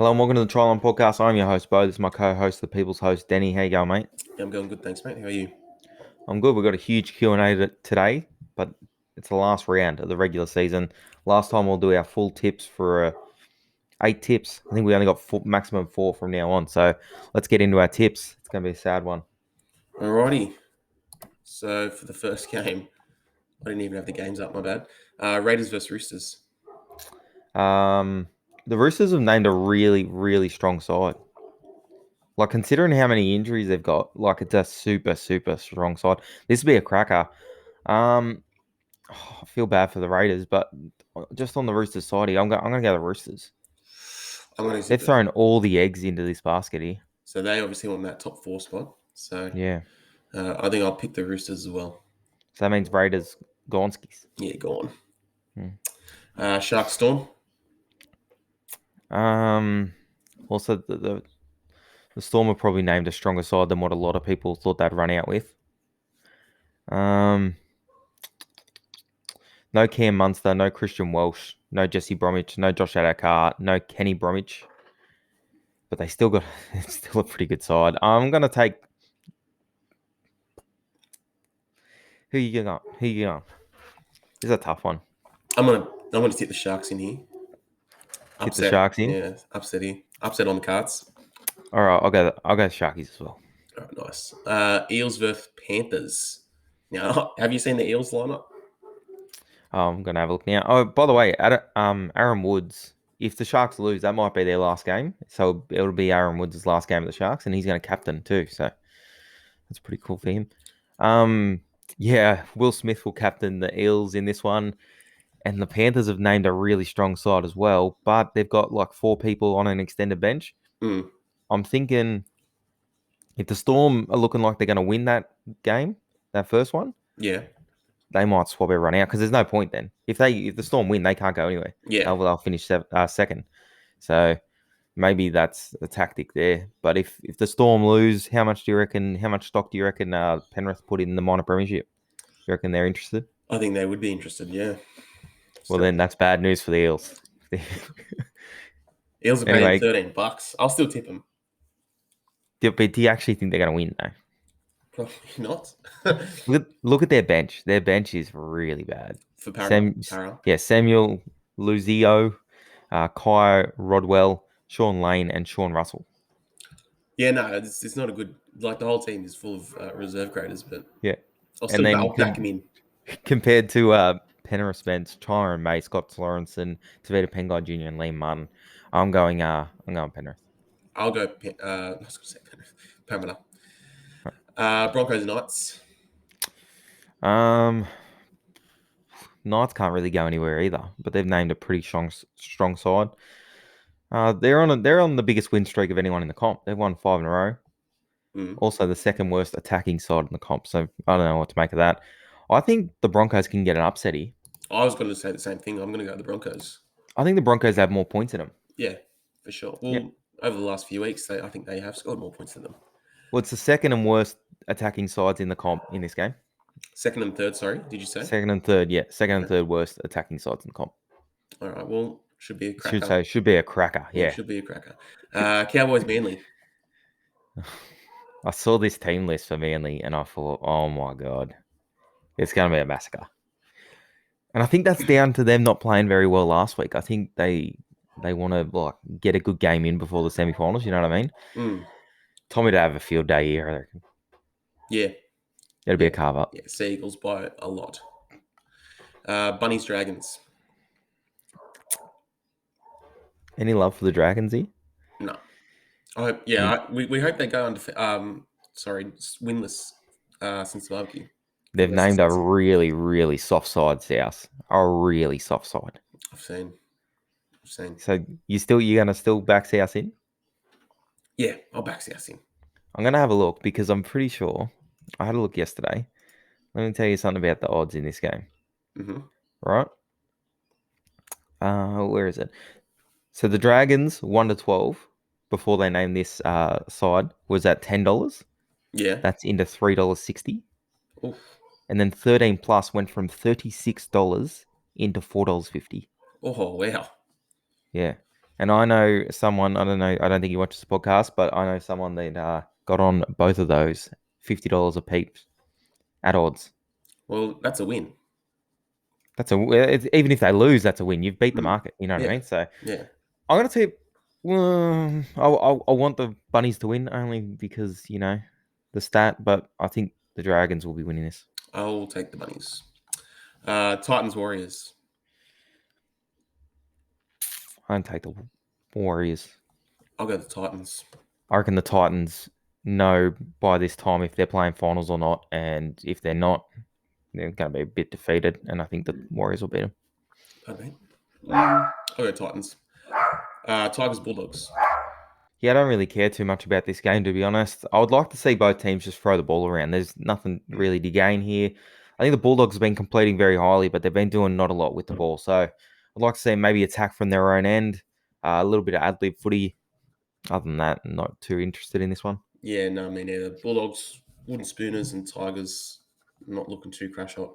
Hello and welcome to the TryLine podcast. I'm your host, Bo. This is my co-host, the people's host, Denny. How you going, mate? Yeah, I'm going good, thanks, mate. How are you? I'm good. We've got a huge Q&A today, but it's the last round of the regular season. Last time we'll do our full tips for 8 tips. I think we only got maximum 4 from now on. So let's get into our tips. It's going to be a sad one. Alrighty. So for the first game, I didn't even have the games up, my bad. Raiders versus Roosters. The Roosters have named a really, really strong side. Like, considering how many injuries they've got, like, it's a super, super strong side. This would be a cracker. I feel bad for the Raiders, but just on the Roosters side here, I'm going to go the Roosters. I'm going to They've thrown all the eggs into this basket here. So they obviously want that top 4 spot. So Yeah. I think I'll pick the Roosters as well. So that means Raiders Gonskis. Yeah, go on. Shark Storm. Also, the Storm are probably named a stronger side than what a lot of people thought they'd run out with. No Cam Munster, no Christian Welsh, no Jesse Bromwich, no Josh Adokar, no Kenny Bromwich. But they still got it's still a pretty good side. I'm gonna take. Who you going? Who you going? This is a tough one. I'm gonna tip the Sharks in here. Tip the Sharks in. Yeah, upset here. Upset on the cards. All right, I'll go Sharkies as well. All right, nice. Eels versus Panthers. Now, have you seen the Eels lineup? I'm gonna have a look now. Oh, by the way, Aaron Woods. If the Sharks lose, that might be their last game. So it'll be Aaron Woods' last game of the Sharks, and he's going to captain too. So that's pretty cool for him. Yeah, Will Smith will captain the Eels in this one, and the Panthers have named a really strong side as well. But they've got like 4 people on an extended bench. I'm thinking if the Storm are looking like they're going to win that game, that first one, Yeah. they might swap everyone out because there's no point then. If the Storm win, they can't go anywhere. Yeah. They'll finish second. So maybe that's a tactic there. But if the Storm lose, how much stock do you reckon Penrith put in the minor premiership? You reckon they're interested? I think they would be interested, yeah. Well, then that's bad news for the Eels. Eels are paying $13. I'll still tip them. But do you actually think they're going to win, though? Probably not. Look at their bench. Their bench is really bad. For Para. Yeah, Samuel Luzio, Kai Rodwell, Sean Lane, and Sean Russell. Yeah, no, it's not a good... Like, the whole team is full of reserve graders, but... Yeah. I'll back him in. Compared to Penrith bench, Tyron May, Scott Sorensen, Tavita Pengai Jr., and Liam Martin, I'm going Penrith. I'll go... I was going to say Penrith. Parramatta. Broncos Knights. Knights can't really go anywhere either, but they've named a pretty strong side. They're on the biggest win streak of anyone in the comp. They've won 5 in a row. Also, the second worst attacking side in the comp. So I don't know what to make of that. I think the Broncos can get an upset here. I was going to say the same thing. I'm going to go the Broncos. I think the Broncos have more points in them. Yeah, for sure. Well, over the last few weeks, I think they have scored more points than them. Well, it's the second and worst attacking sides in the comp in this game. Second and third, sorry, did you say? Second and third, yeah. Second and third worst attacking sides in the comp. All right, well, should be a cracker. Should be a cracker, yeah. Should be a cracker. Cowboys Manly. I saw this team list for Manly and I thought, oh my God, it's going to be a massacre. And I think that's down to them not playing very well last week. I think they want to get a good game in before the semi-finals, you know what I mean? Tommy to have a field day here, I reckon. Yeah. It'll be a carve up. Yeah, Seagulls by a lot. Bunnies Dragons. Any love for the Dragons here? No. We hope they go winless since the barbecue. They've named a really, really soft side, South. A really soft side. I've seen. So you're gonna still back South in? Yeah, I'll back South in. I'm gonna have a look because I'm pretty sure I had a look yesterday. Let me tell you something about the odds in this game. Right? Where is it? So the Dragons 1-12 before they named this side was at $10. Yeah. That's into $3.60. Oof. And then 13 plus went from $36 into $4.50. Oh wow. Yeah. And I know someone, I don't know, I don't think he watches the podcast, but I know someone that got on both of those, $50 a peep at odds. Well, that's a win. Even if they lose, that's a win. You've beat the Mm. market. You know what I Yeah, mean? So yeah. I'm gonna tip. I want the bunnies to win only because the stat, but I think the Dragons will be winning this. I'll take the bunnies. Titans Warriors. I don't take the Warriors. I'll go the Titans. I reckon the Titans know by this time if they're playing finals or not, and if they're not, they're going to be a bit defeated. And I think the Warriors will beat them. Pardon me. I'll go Titans. Tigers Bulldogs. Yeah, I don't really care too much about this game, to be honest. I would like to see both teams just throw the ball around. There's nothing really to gain here. I think the Bulldogs have been completing very highly, but they've been doing not a lot with the ball. So I'd like to see them maybe attack from their own end, a little bit of ad-lib footy. Other than that, not too interested in this one. Yeah, no, me neither. Bulldogs, wooden spooners, and Tigers not looking too crash hot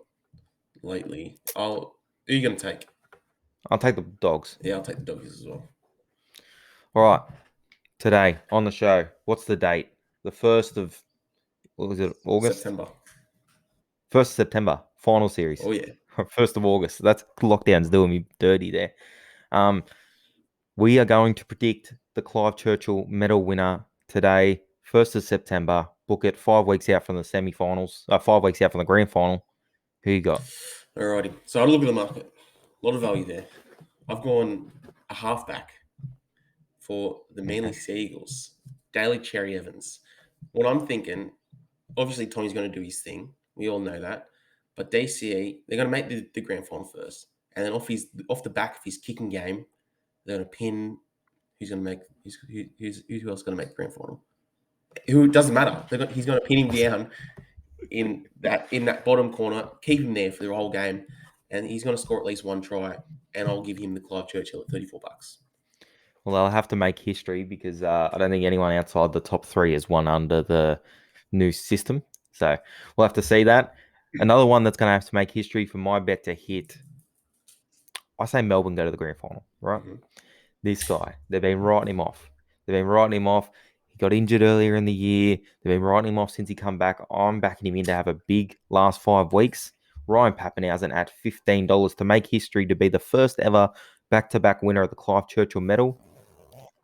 lately. Who are you going to take? I'll take the Dogs. Yeah, I'll take the Doggies as well. All right. Today on the show, what's the date? The 1st of, what was it, August? September. 1st of September, final series. Oh, yeah. 1st of August. That's lockdown's doing me dirty there. We are going to predict the Clive Churchill medal winner today, 1st of September. Book it 5 weeks out from the semi-finals, 5 weeks out from the grand final. Who you got? Alrighty. So I had a look at the market. A lot of value there. I've gone a halfback for the Manly Sea Eagles, Daly Cherry Evans. What I'm thinking, obviously Tony's going to do his thing. We all know that. But DCE, they're going to make the grand final first. And then off the back of his kicking game, they're going to pin who else going to make the grand final. Who doesn't matter. He's going to pin him down in that bottom corner, keep him there for the whole game, and he's going to score at least one try. And I'll give him the Clive Churchill at $34. Well, they'll have to make history because I don't think anyone outside the top 3 has won under the new system. So we'll have to see that. Another one that's going to have to make history for my bet to hit. I say Melbourne go to the grand final, right? Mm-hmm. This guy, they've been writing him off. He got injured earlier in the year. They've been writing him off since he come back. I'm backing him in to have a big last 5 weeks. Ryan Papenhuyzen at $15 to make history to be the first ever back-to-back winner of the Clive Churchill medal.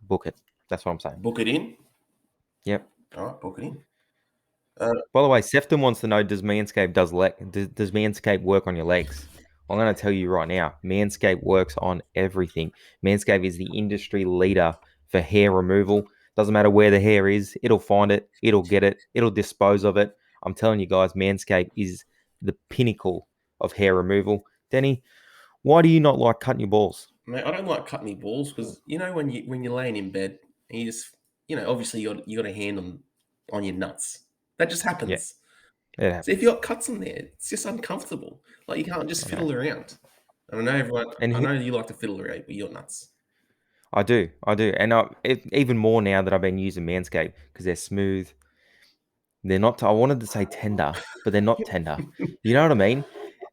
Book it. That's what I'm saying. Book it in. Yep. All right, book it in. By the way, Sefton wants to know, does Manscaped does Manscaped work on your legs? I'm going to tell you right now, Manscaped works on everything. Manscaped is the industry leader for hair removal. Doesn't matter where the hair is, it'll find it, it'll get it, it'll dispose of it. I'm telling you guys, Manscaped is the pinnacle of hair removal. Denny, why do you not like cutting your balls? Mate, I don't like cutting my balls because when you're laying in bed and you just obviously you got a hand on your nuts. That just Yeah, happens. it happens. So if you got cuts in there, it's just uncomfortable. Like you can't just fiddle around. And I know you like to fiddle around with your nuts. I do. And even more now that I've been using Manscaped because they're smooth. They're not, I wanted to say tender, but they're not tender. You know what I mean?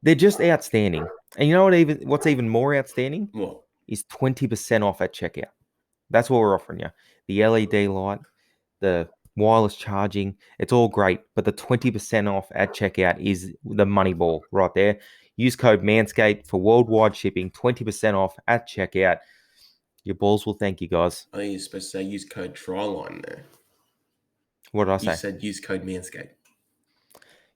They're just outstanding. And you know what's even more outstanding? What? Is 20% off at checkout. That's what we're offering you. The LED light, the wireless charging, it's all great. But the 20% off at checkout is the money ball right there. Use code MANSCAPED for worldwide shipping, 20% off at checkout. Your balls will thank you, guys. I think you're supposed to say use code TryLine there. What did I say? You said use code Manscaped.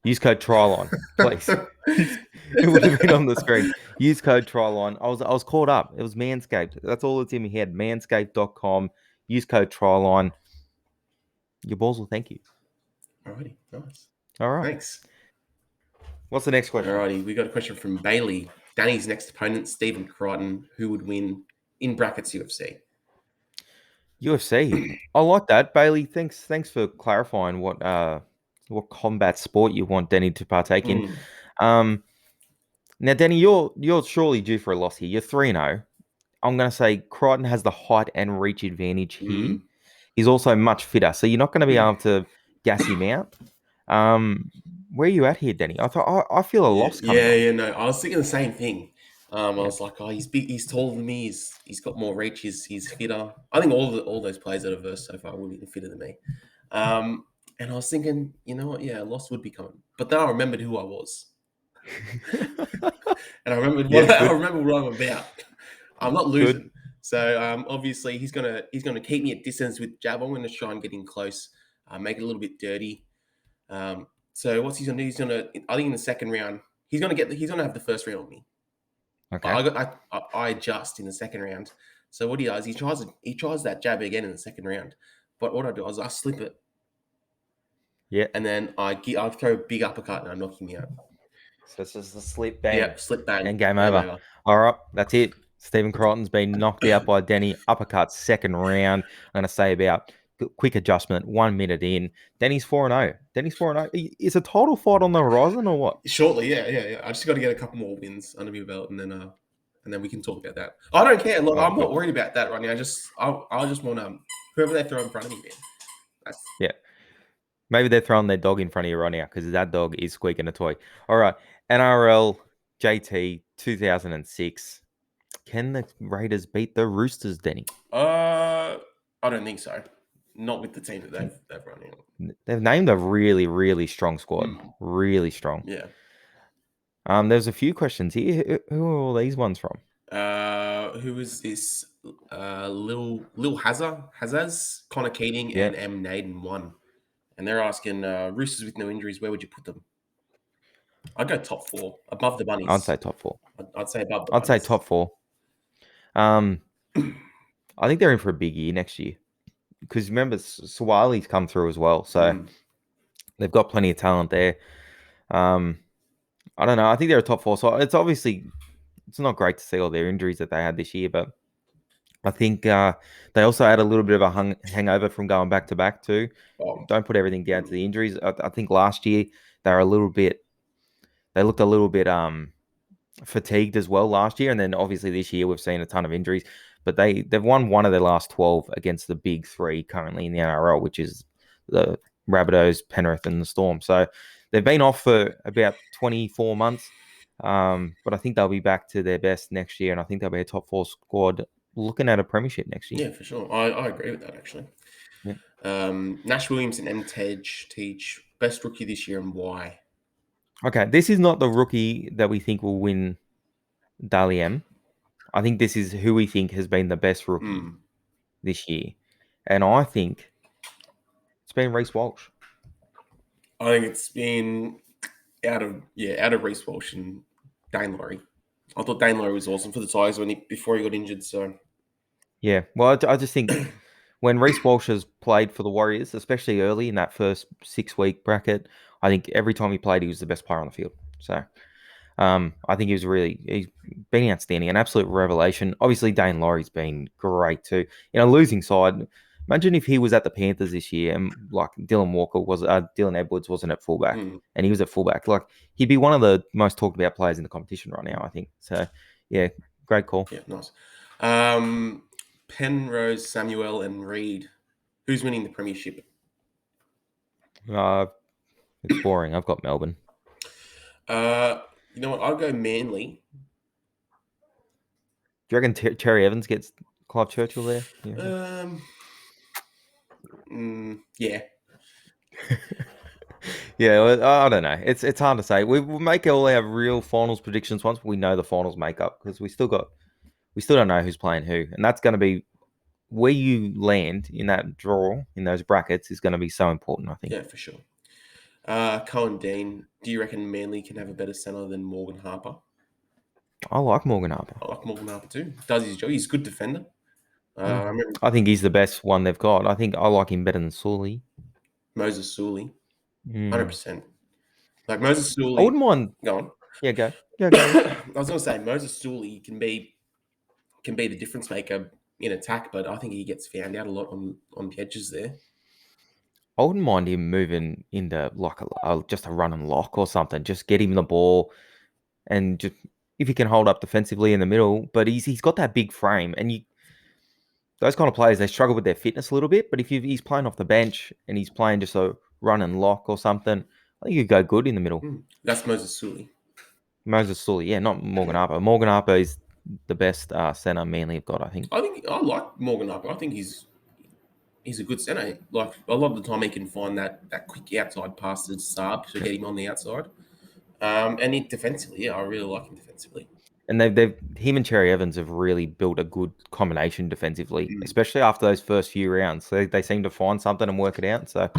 Use code TryLine, please. It would have been on the screen. Use code TryLine. I was caught up. It was Manscaped. That's all that's in my head. Manscaped.com. Use code TryLine. Your balls will thank you. Alrighty, nice. All right. Thanks. What's the next question? Alrighty, we got a question from Bailey. Danny's next opponent, Stephen Crichton. Who would win in brackets UFC? UFC. I like that, Bailey. Thanks for clarifying what combat sport you want Denny to partake in. Now, Denny, you're surely due for a loss here. You're 3-0. I'm going to say Crichton has the height and reach advantage here. He's also much fitter, so you're not going to be able to gas him out. Where are you at here, Denny? I feel a loss coming. No, I was thinking the same thing. I was like, oh, he's big, he's taller than me, he's got more reach, he's fitter. I think all those players that have versed so far will be fitter than me. And I was thinking, you know what? Yeah, a loss would be coming. But then I remembered who I was, and I remembered Yeah, I good, remember what I'm about. I'm not good. losing. So obviously he's gonna keep me at distance with jab. I'm gonna try and get in close, make it a little bit dirty. So what's he's gonna do? I think in the second round, he's gonna have the first round on me. Okay. I adjust in the second round. So what he does, he tries that jab again in the second round. But what I do is I slip it, Yeah. and then I throw a big uppercut and I knock him out. So it's just a slip bang Yeah, slip bang, and game game over. over. All right, that's it. Stephen Crichton's been knocked out by Denny. Uppercut second round. I'm going to say about quick adjustment, 1 minute in. Denny's 4-0. Denny's 4-0. Is a title fight on the horizon or what? Shortly, yeah. I just got to get a couple more wins under my belt, and then we can talk about that. I don't care. Look, Oh, I'm not good. worried about that right now. I just want whoever they throw in front of me, man. That's Yeah. Maybe they're throwing their dog in front of you right now because that dog is squeaking a toy. All right. NRL JT 2006. Can the Raiders beat the Roosters, Denny? I don't think so. Not with the team that they've run in. They've named a really, really strong squad. Really strong. Yeah. There's a few questions here. Who are all these ones from? Who is this? Lil Hazaz, Connor Keating, Yeah, and M Naden won. And they're asking Roosters with no injuries, where would you put them? I'd go top four, above the I'd bunnies. say top four. I'd say above the I'd say bunnies. top four. Um, I think they're in for a big year next year because remember Swali's come through as well, so they've got plenty of talent there. I don't know. I think they're a top four, so it's not great to see all their injuries that they had this year, but I think they also had a little bit of a hangover from going back to back too. Oh, Don't put everything down to the injuries. I think last year they looked a little bit fatigued as well last year, and then obviously this year we've seen a ton of injuries. But they've won one of their last 12 against the big three currently in the NRL, which is the Rabbitohs, Penrith, and the Storm. So they've been off for about 24 months, but I think they'll be back to their best next year, and I think they'll be a top four squad looking at a premiership next year. yeah, for sure. I agree with that actually. Yeah. Nash Williams and M Teach best rookie this year and why? Okay, this is not the rookie that we think will win Dally M. I think this is who we think has been the best rookie this year. And I think it's been Reece Walsh. I think it's been out of Reece Walsh and Dane Laurie. I thought Dane Laurie was awesome for the Tigers before he got injured. So Yeah, well, I just think when Reece Walsh has played for the Warriors, especially early in that first 6-week bracket, I think every time he played, he was the best player on the field. So I think he's been outstanding, an absolute revelation. Obviously, Dane Laurie's been great too. In a losing side, imagine if he was at the Panthers this year and like Dylan Edwards wasn't at fullback and he was at fullback. Like he'd be one of the most talked about players in the competition right now, I think. So yeah, great call. yeah, nice. Penrose, Samuel, and Reed. Who's winning the premiership? It's boring. I've got Melbourne. You know what? I'll go Manly. Do you reckon Terry Evans gets Clive Churchill there? Yeah. Yeah, well, I don't know. It's hard to say. We'll make all our real finals predictions once we know the finals makeup because we still don't know who's playing who, and that's going to be where you land in that draw in those brackets is going to be so important. I think. Yeah, for sure. Cohen Dean. Do you reckon Manly can have a better centre than Morgan Harper? I like Morgan Harper. I like Morgan Harper too. Does his job. He's a good defender. I think he's the best one they've got. I think I like him better than Sully. Moses Sully, 100%. Like Moses I Sully. wouldn't mind. Go on. Yeah, go. I was going to say Moses Sully can be the difference maker in attack, but I think he gets found out a lot on the edges there. I wouldn't mind him moving into like just a run and lock or something. Just get him the ball, and just if he can hold up defensively in the middle. But he's got that big frame, and those kind of players they struggle with their fitness a little bit. But if he's playing off the bench and he's playing just a run and lock or something, I think you go good in the middle. That's Moses Sully. Moses Sully, yeah, not Morgan Harper. Morgan Harper is the best center Manly have got, I think. I think I like Morgan Harper. I think he's a good centre. Like a lot of the time, he can find that quick outside pass to Saab to get him on the outside. And he defensively, yeah, I really like him defensively. And they've him and Cherry Evans have really built a good combination defensively, Mm. especially after those first few rounds. They seem to find something and work it out. So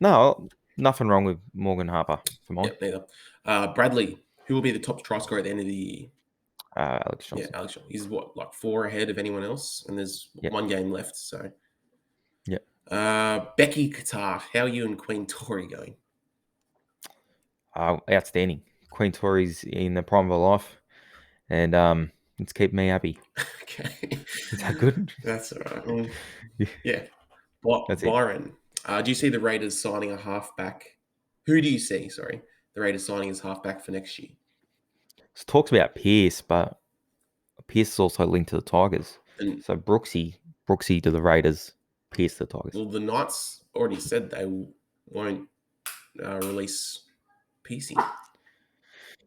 no, nothing wrong with Morgan Harper for mine. Yeah, neither. Bradley, who will be the top try scorer at the end of the year? Alex Yeah, Johnson. Alex. He's what, like 4 ahead of anyone else, and there's Yeah, one game left. So, yeah. Becky Qatar, how are you and Queen Tori going? Outstanding. Queen Tori's in the prime of her life, and it's kept me happy. Okay, Is that good? that's all right. Well, Yeah, yeah, that's it. Byron. Do you see the Raiders signing a halfback? Who do you see? Sorry, the Raiders signing as halfback for next year. So talks about Pierce, but Pierce is also linked to the Tigers. And So Brooksy to the Raiders, Pierce to the Tigers. well, the Knights already said they won't release PC.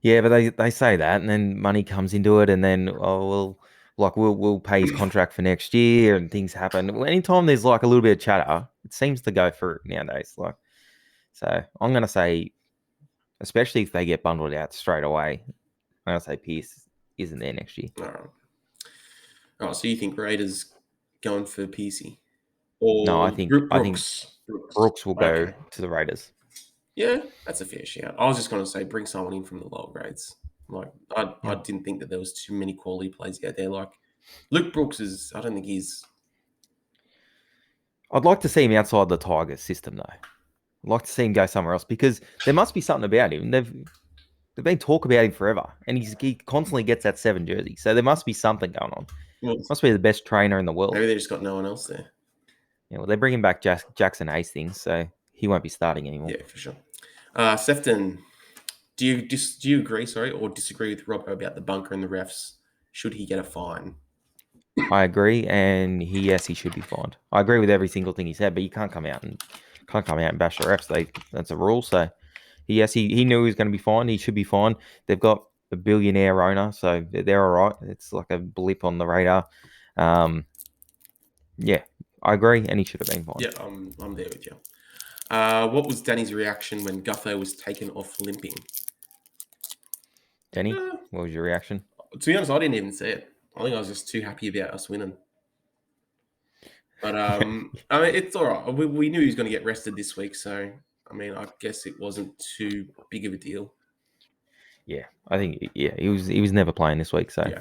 Yeah, but they say that, and then money comes into it, and then we'll pay his contract for next year, and things happen. Anytime there's like a little bit of chatter, it seems to go through nowadays. Like, so I'm gonna say, especially if they get bundled out straight away, I'm gonna say Pierce isn't there next year. All right. All right. So you think Raiders going for PC No, or I think Brooks? Brooks. Brooks will go Okay. to the Raiders. Yeah, that's a fair shout. I was just going to say bring someone in from the lower grades. Like I Yeah, didn't think that there was too many quality players out there. Like Luke Brooks is. I don't think he's. I'd like to see him outside the Tigers system though. I'd like to see him go somewhere else because there must be something about him. They've been talking about him forever, and he constantly gets that 7 jersey. So there must be something going on. Well, Must be the best trainer in the maybe world. they just got no one else there. Yeah, well, they're bringing back Jackson Hastings, so he won't be starting anymore. Yeah, for sure. Sefton, do you agree? Sorry, or disagree with Robbo about the bunker and the refs? Should he get a fine? I agree, and yes, he should be fined. I agree with every single thing he said, but you can't come out and bash the refs. That's a rule. So he knew he was going to be fined. He should be fined. They've got a billionaire owner, so they're all right. It's like a blip on the radar. Yeah, I agree, and he should have been fined. Yeah, I'm there with you. What was Danny's reaction when Gutho was taken off limping? Denny, Uh, what was your reaction? to be honest, I didn't even see it. I think I was just too happy about us winning. But I mean, it's all right. We knew he was going to get rested this week, so I mean, I guess it wasn't too big of a deal. Yeah, I think he was never playing this week, so Yeah.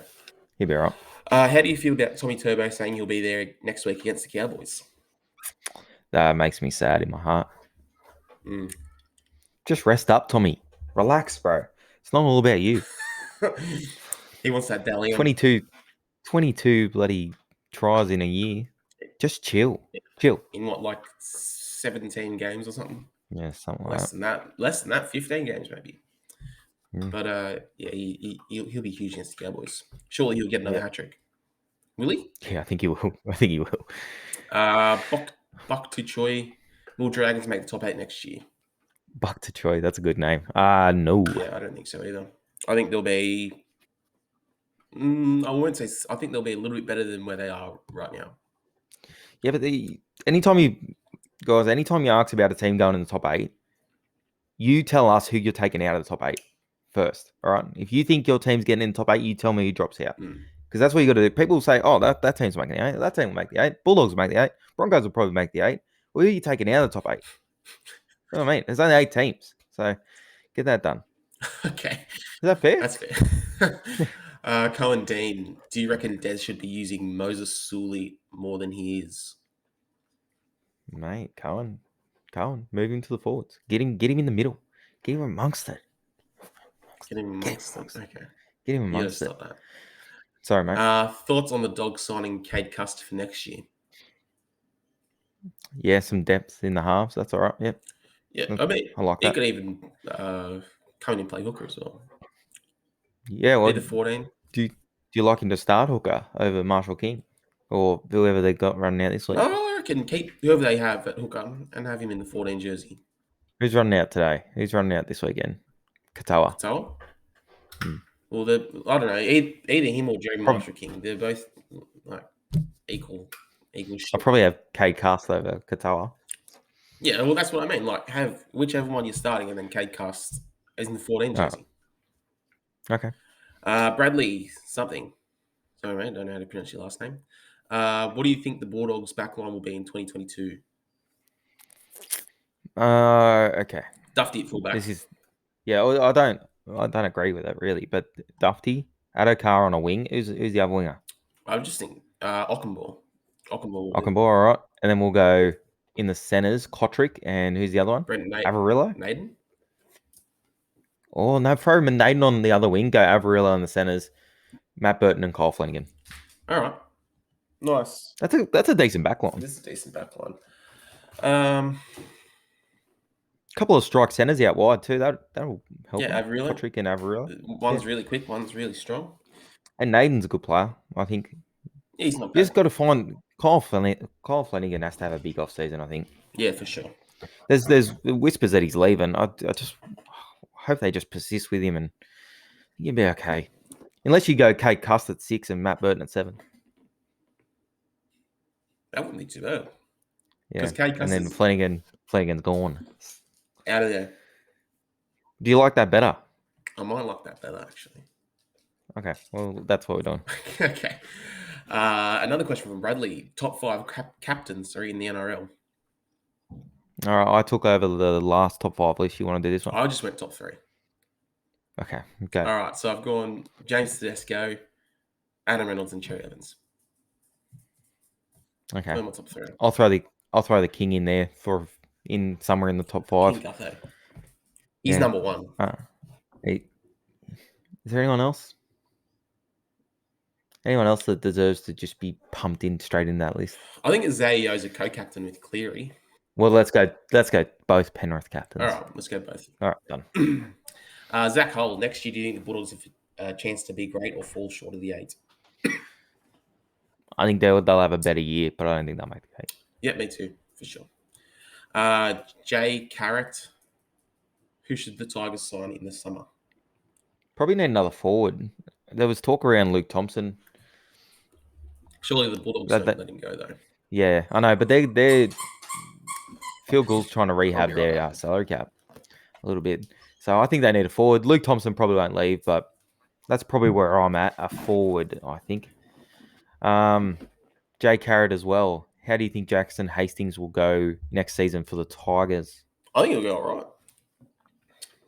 he'll be all right. How do you feel about Tommy Turbo saying he'll be there next week against the Cowboys? That makes me sad in my heart. Mm. Just rest up, Tommy. Relax, bro. It's not all about you. He wants that Dalian. 22 bloody tries in a year. Just chill. Chill. In what, like 17 games or something? Yeah, something like Less that. than that. Less than that. 15 games maybe. Mm. But yeah, he'll be huge against the Cowboys. Surely he'll get another Yeah. hat trick. Will he? Yeah, I think he will. I think he will. Buck to Choi. Will Dragons make the top 8 next year? Buck to Troy. That's a good name. No. Yeah, I don't think so either. I think they'll be. I won't say. I think they'll be a little bit better than where they are right now. Yeah, but anytime you ask about a team going in the top 8, you tell us who you're taking out of the top 8 first. All right. If you think your team's getting in the top 8, you tell me who drops out. Mm. Because that's what you got to do. People will say, oh, that team's making the 8. That team will make the 8. Bulldogs will make the 8. Broncos will probably make the 8. Well, who are you taking out of the top 8? You know what I mean? There's only 8 teams. So get that done. Okay. Is that fair? That's fair. Cohen Dean, do you reckon Des should be using Moses Sully more than he is? Mate, Cohen, move him to the forwards. Get him in the middle. Get him amongst it. Get him amongst them. Okay. Get him You gotta amongst it. stop that. Sorry, mate. Thoughts on the Dogs signing Cade Cust for next year? Yeah, some depth in the halves. That's all right. Yep. Yeah, I mean, I like he that. could even come in and play hooker as well. Yeah, well, Be the 14. do you like him to start hooker over Marshall King or whoever they got running out this week? Oh, I reckon keep whoever they have at hooker and have him in the 14 jersey. Who's running out today? Who's running out this weekend? Katoa. So, Well, I don't know. Either him or Jeremy Prob- Marshall King. They're both like equal I'll shit. probably have Cade Cast over Katoa. Yeah, well, that's what I mean. Like, have whichever one you're starting, and then Cade Cast is in the 14 Oh, jersey. okay. Bradley something. Sorry, mate. Don't know how to pronounce your last name. What do you think the Bulldogs' backline will be in 2022? Okay. Dufty at fullback. This is I don't agree with it really, but Dufty, Adokar on a wing. Who's the other winger? I was just thinking Ockenball. Ockenball. Ockenbaugh, all right. And then we'll go in the centers, Kotrick, and who's the other one? Brenton Avarillo? Naden. Oh, no, throw Naden on the other wing, go Avarillo in the centers, Matt Burton and Kyle Flanagan. All right. Nice. That's a decent backline. This is a decent backline. Couple of strike centers out wide too. That'll help. Yeah, him. Avarillo. Kotrick and Avarillo. One's really quick, one's really strong. And Naden's a good player, I think. Yeah, he's not You bad. just got to find Kyle Flanagan has to have a big off season, I think. Yeah, for sure. There's whispers that he's leaving. I just hope they just persist with him and he'll be okay. Unless you go Kate Cust at 6 and Matt Burton at 7. That wouldn't be too bad. Yeah. Kate And then Custard's Flanagan's gone. out of there. Do you like that better? I might like that better, actually. Okay. Well, that's what we're doing. Okay. Another question from Bradley. Top 5 captains are in the NRL. All right. I took over the last top 5 list. You want to do this one? I just went top 3. Okay. Go. All right. So I've gone James Tedesco, Adam Reynolds, and Cherry Evans. Okay. They're my top 3. I'll throw the King in there in somewhere in the top 5. King Gutho. He's Yeah. number 1. Is there anyone else? Anyone else that deserves to just be pumped in straight in that list? I think Zayo's a co-captain with Cleary. Well, let's go both Penrith captains. All right, let's go both. All right, done. Zach Hull, next year, do you think the Bulldogs have a chance to be great or fall short of the 8? I think they'll have a better year, but I don't think they'll make the 8. Yeah, me too, for sure. Jay Carrot, who should the Tigers sign in the summer? Probably need another forward. There was talk around Luke Thompson. Surely the Bulldogs don't let him go, though. Yeah, I know, but they're Phil Gould's trying to rehab their salary cap a little bit. So I think they need a forward. Luke Thompson probably won't leave, but that's probably where I'm at, a forward, I think. Jay Carrot as well. How do you think Jackson Hastings will go next season for the Tigers? I think he'll go all right.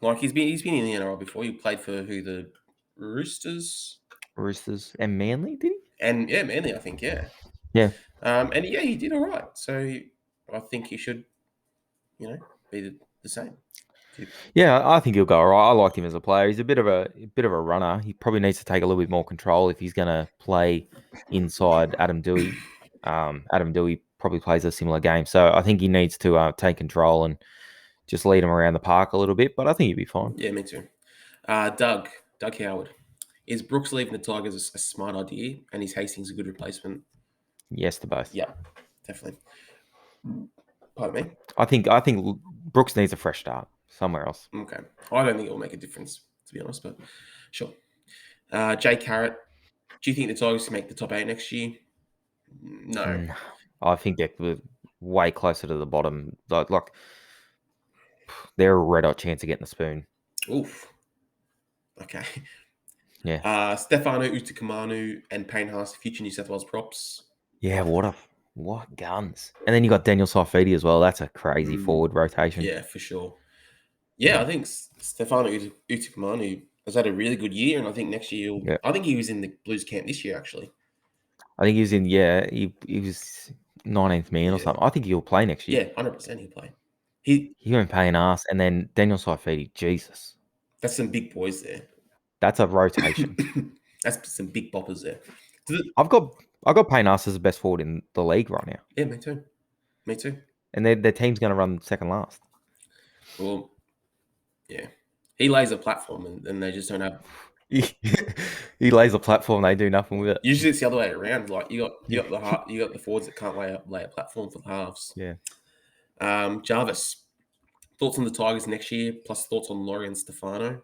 Like he's been in the NRL before. He played for the Roosters And Manly, did he? And yeah, Manly, I think, yeah. Yeah. And yeah, he did all right. So I think he should, be the same. Yeah, I think he'll go all right. I like him as a player. He's a bit of a runner. He probably needs to take a little bit more control if he's going to play inside Adam Dewey. Adam Dewey probably plays a similar game, so I think he needs to take control and just lead him around the park a little bit. But I think he'll be fine. Yeah, me too. Doug Howard. Is Brooks leaving the Tigers a smart idea, and is Hastings a good replacement? Yes to both. Yeah, definitely. Pardon me? I think Brooks needs a fresh start somewhere else. Okay. I don't think it will make a difference, to be honest, but sure. Jay Carrot, do you think the Tigers can make the top 8 next year? No. I think they're way closer to the bottom. Like they're a red-hot chance of getting the spoon. Oof. Okay. Yeah. Stefano Utakamanu and Payne Haas, future New South Wales props. Yeah, what guns. And then you got Daniel Saifidi as well. That's a crazy forward rotation. Yeah, for sure. Yeah, I think Stefano Utakamanu has had a really good year, and I think next year I think he was in the Blues camp this year, actually. I think he was in, he was 19th man or something. I think he'll play next year. Yeah, 100% he'll play. He won't pay an ass. And then Daniel Saifidi, Jesus. That's some big boys there. That's a rotation. That's some big boppers there. I've got Payne Haas as the best forward in the league right now. Yeah, me too. Me too. And their team's going to run second last. Well, yeah. He lays a platform and they just don't have... He lays a platform, they do nothing with it. Usually it's the other way around. Like you got the forwards that can't lay a platform for the halves. Yeah. Jarvis, thoughts on the Tigers next year, plus thoughts on Laurie and Stefano?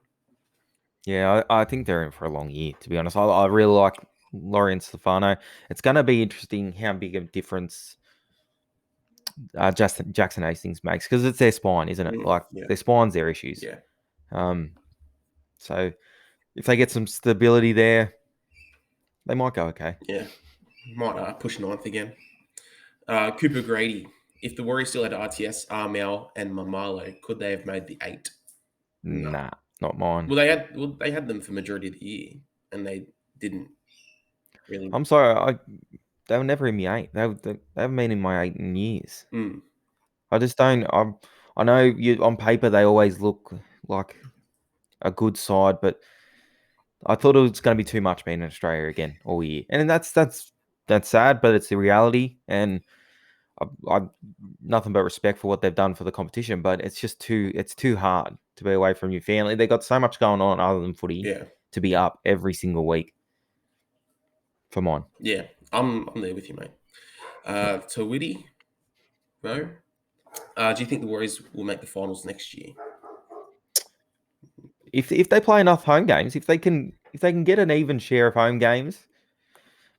Yeah, I think they're in for a long year, to be honest. I really like Laurie and Stefano. It's going to be interesting how big a difference Jackson Hastings makes because it's their spine, isn't it? Like Yeah, their spine's their issues. yeah, Um, so if they get some stability there, they might go okay. yeah. Might push ninth again. Cooper Grady. If the Warriors still had RTS, Armel, and Mamalo, could they have made the 8? No. Nah, not mine. Well, they had them for majority of the year, and they didn't really. I'm sorry, they were never in my eight. They haven't been in my eight in years. Mm, I just don't. I know you on paper they always look like a good side, but I thought it was going to be too much being in Australia again all year, and that's sad, but it's the reality. And I nothing but respect for what they've done for the competition, but it's too hard to be away from your family. They got so much going on other than footy yeah, to be up every single week. For mine, yeah. I'm there with you, mate. To Witty, bro. Do you think the Warriors will make the finals next year? if they play enough home games, if they can get an even share of home games,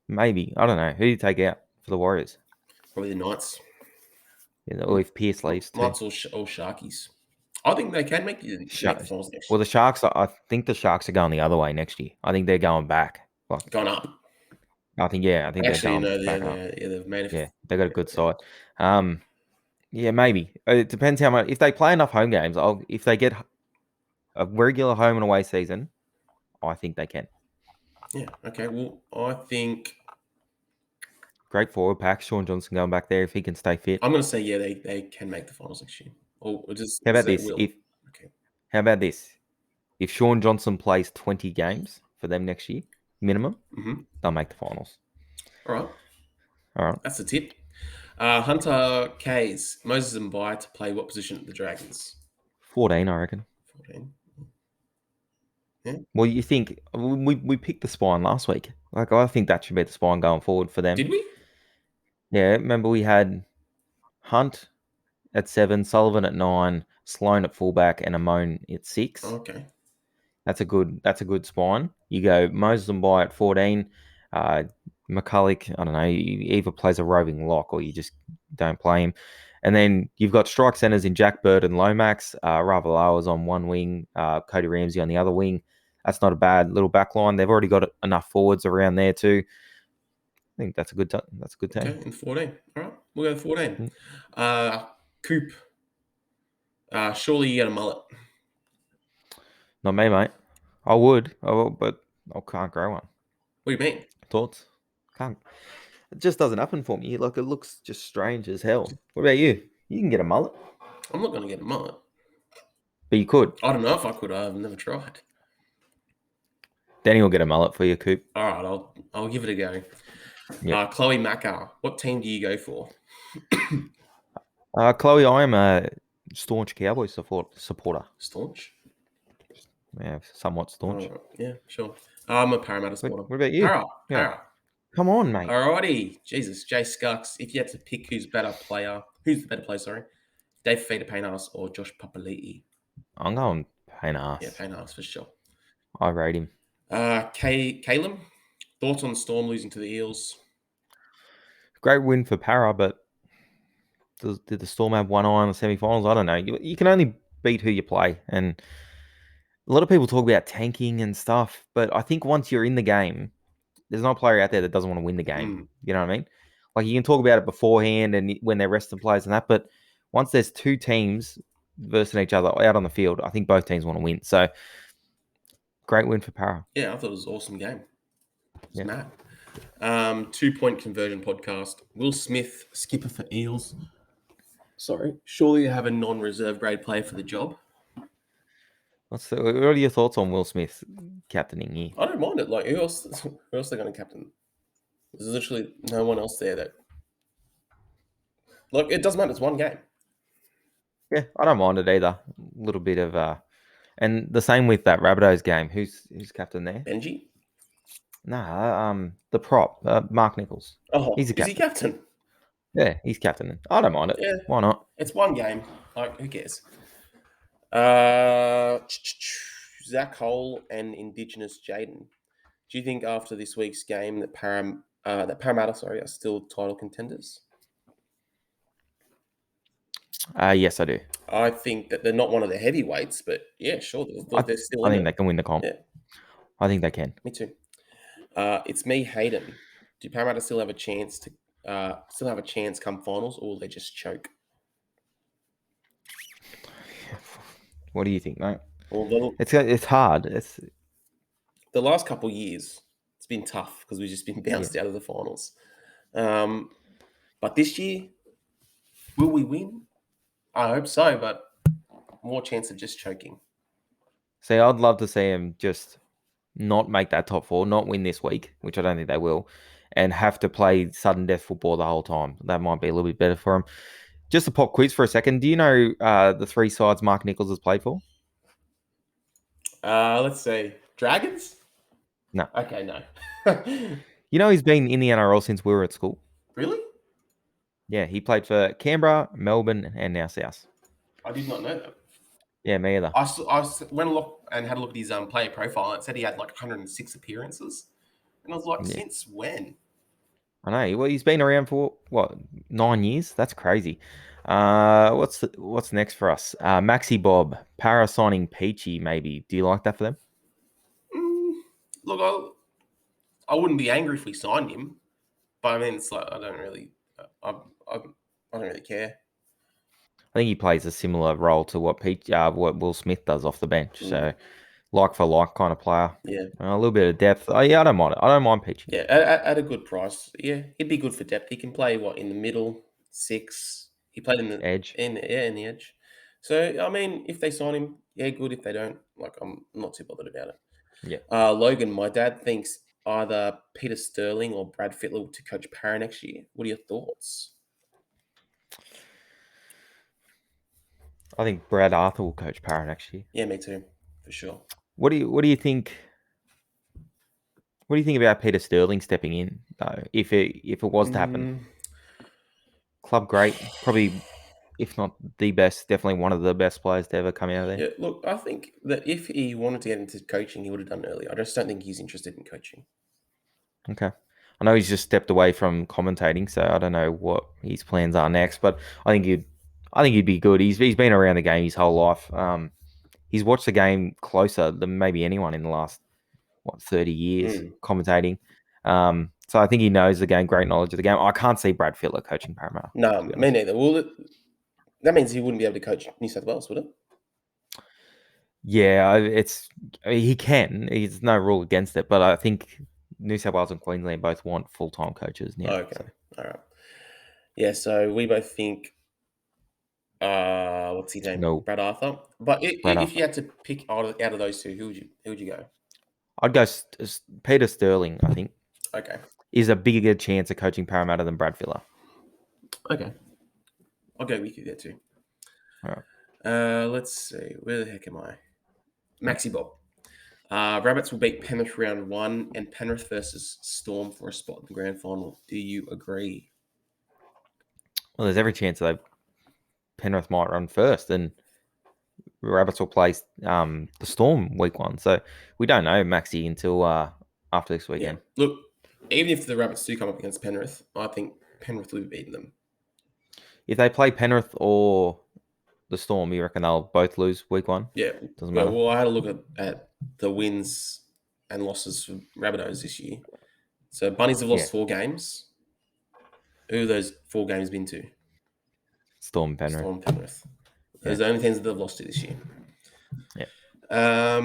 maybe I don't know who do you take out for the Warriors. Probably the Knights. Or if Pierce leaves too. Knights or Sharkies. I think they can make the Sharks. finals next Well, year. the Sharks. I think the Sharks are going the other way next year. I think they're going back. Like Gone up. I think they're Actually, going no, back up. they've made Yeah, they got a good yeah. side. Um, yeah, maybe it depends how much. If they play enough home games, if they get a regular home and away season, I think they can. Yeah. Okay. Well, I think Great forward pack. Sean Johnson going back there if he can stay fit. I'm going to say yeah, they can make the finals next year. Or just How about say this? will. Okay. How about this? If Sean Johnson plays 20 games for them next year, minimum, Mm-hmm. they'll make the finals. All right. All right. That's the tip. Hunter K's Moses and Bai to play what position at the Dragons? 14, I reckon. 14. Yeah. Well, you think we picked the spine last week. Like I think that should be the spine going forward for them. Did we? Yeah, remember we had Hunt at 7, Sullivan at 9, Sloan at fullback, and Amon at 6. Okay. That's a good spine. You go Moses and Bai at 14. Uh, McCulloch, I don't know, he either plays a roving lock or you just don't play him. And then you've got strike centers in Jack Bird and Lomax. Ravalawa's on one wing, Cody Ramsey on the other wing. That's not a bad little back line. They've already got enough forwards around there too. I think that's a good that's a good team. Okay. In 14. All right. We'll go 14. Mm. Coop. Surely you get a mullet. Not me, mate. I would, but I can't grow one. What do you mean? Thoughts? Can't. It just doesn't happen for me. Like it looks just strange as hell. What about you? You can get a mullet, I'm not going to get a mullet. but you could. I don't know if I could. I've never tried. Danny will get a mullet for you, Coop. All right. I'll give it a go. Yep. Chloe Mackar. What team do you go for? Chloe, I am a staunch Cowboys supporter. Staunch. Yeah, somewhat staunch. Yeah, sure. I'm a Parramatta supporter. What about you? Para. Yeah. Para. Come on, mate. Alrighty. Jesus. Jay Scucks. If you had to pick who's the better player, sorry. Dave Fafita Paynas or Josh Papali'i? I'm going Payne ass. Yeah, Paynas for sure. I rate him. Caleb. Thoughts on Storm losing to the Eels? Great win for Para, but did the Storm have one eye on the semi-finals? I don't know. You can only beat who you play, and a lot of people talk about tanking and stuff, but I think once you're in the game, there's no player out there that doesn't want to win the game. Mm. You know what I mean? Like you can talk about it beforehand and when they're resting players and that, but once there's two teams versus each other out on the field, I think both teams want to win. So great win for Para. Yeah, I thought it was an awesome game. It's Yeah. mad. 2-point conversion podcast. Will Smith, skipper for Eels. Sorry. Surely you have a non-reserve grade player for the job. What are your thoughts on Will Smith captaining here? I don't mind it. Like, who else they're going to captain? There's literally no one else there that... Look, it doesn't matter. It's one game. Yeah, I don't mind it either. A little bit of and the same with that Rabbitohs game. Who's captain there? Benji? Nah, the prop, Mark Nichols. Oh, He's a is he captain. captain? Yeah, he's captain. I don't mind it. Yeah. Why not? It's one game. Like, who cares? Zach Hole and Indigenous Jaden. Do you think after this week's game that Parramatta, are still title contenders? Yes, I do. I think that they're not one of the heavyweights, but yeah, sure, they're still I in think it. they can win the comp. Yeah, I think they can. me too. It's me, Hayden. Do Parramatta still have a chance come finals, or will they just choke? What do you think, mate? Well, It's hard. It's the last couple of years, it's been tough because we've just been bounced out of the finals. But this year, will we win? I hope so, but more chance of just choking. See, I'd love to see them just not make that top four, not win this week, which I don't think they will, and have to play sudden death football the whole time. That might be a little bit better for them. Just a pop quiz for a second. Do you know the three sides Mark Nichols has played for? Let's see. Dragons? No. Okay, no. You know he's been in the NRL since we were at school. Really? Yeah, he played for Canberra, Melbourne, and now South. I did not know that. Yeah, me either. I went a look and had a look at his player profile, and it said he had like 106 appearances. And I was like, Yeah. since when? I know. Well, he's been around for what 9 years. That's crazy. What's next for us? Maxi Bob, Para signing Peachy. Maybe. Do you like that for them? Look, I wouldn't be angry if we signed him, but I mean, it's like I don't really care. I think he plays a similar role to what what Will Smith does off the bench. So, like for like kind of player. Yeah, A little bit of depth. Oh yeah, I don't mind it. I don't mind Peachy. yeah, at a good price. Yeah, he'd be good for depth. He can play in the middle, 6. He played in the Edge. in the edge. So I mean, if they sign him, yeah, good. If they don't, I'm not too bothered about it. Yeah. Logan, my dad thinks either Peter Sterling or Brad Fittler to coach Para next year. What are your thoughts? I think Brad Arthur will coach Para next year. Yeah, me too, for sure. What do you think? What do you think about Peter Sterling stepping in though? If it was to happen, club great, probably if not the best, definitely one of the best players to ever come out of there. Yeah, look, I think that if he wanted to get into coaching, he would have done it earlier. I just don't think he's interested in coaching. Okay. I know he's just stepped away from commentating, so I don't know what his plans are next. But I think he'd be good. He's been around the game his whole life. He's watched the game closer than maybe anyone in the last 30 years commentating. So I think he knows the game, great knowledge of the game. I can't see Brad Fittler coaching Parramatta. No, me neither. Well, that means he wouldn't be able to coach New South Wales, would it? Yeah, he can. There's no rule against it, but I think New South Wales and Queensland both want full-time coaches now. Okay, so. all right. Yeah, so we both think, what's his name? No, Brad Arthur. But Brad if Arthur. you had to pick out of those two, who would you go? I'd go Peter Sterling. I think Okay, is a bigger chance of coaching Parramatta than Brad Fittler. okay, I'll go with you there too. All right. Let's see. Where the heck am I? Maxi Bob. Rabbits will beat Penrith round 1 and Penrith versus Storm for a spot in the grand final. Do you agree? Well, there's every chance that Penrith might run first, and Rabbits will play the Storm week 1. So we don't know Maxi until after this weekend. Yeah. Look, even if the Rabbits do come up against Penrith, I think Penrith will be beating them. If they play Penrith or the Storm, you reckon they'll both lose week 1? Yeah. Doesn't matter. Well, I had a look at the wins and losses for Rabbitohs this year. So Bunnies have lost 4 games. Who have those 4 games been to? Storm Penrith. Storm Penrith. Those are the only teams that they've lost to this year. Yeah.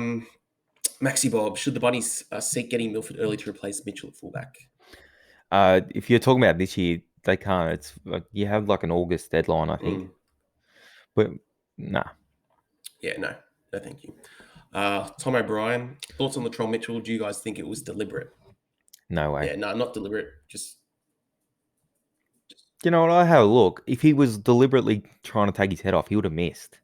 Maxi Bob, should the Bunnies seek getting Milford early to replace Mitchell at fullback? If you're talking about this year, they can't. It's you have like an August deadline, I think. But nah. Yeah, no, thank you. Tom O'Brien, thoughts on Latrell Mitchell? Do you guys think it was deliberate? No way. Yeah, no, not deliberate. Just you know what? I had a look. If he was deliberately trying to take his head off, he would have missed.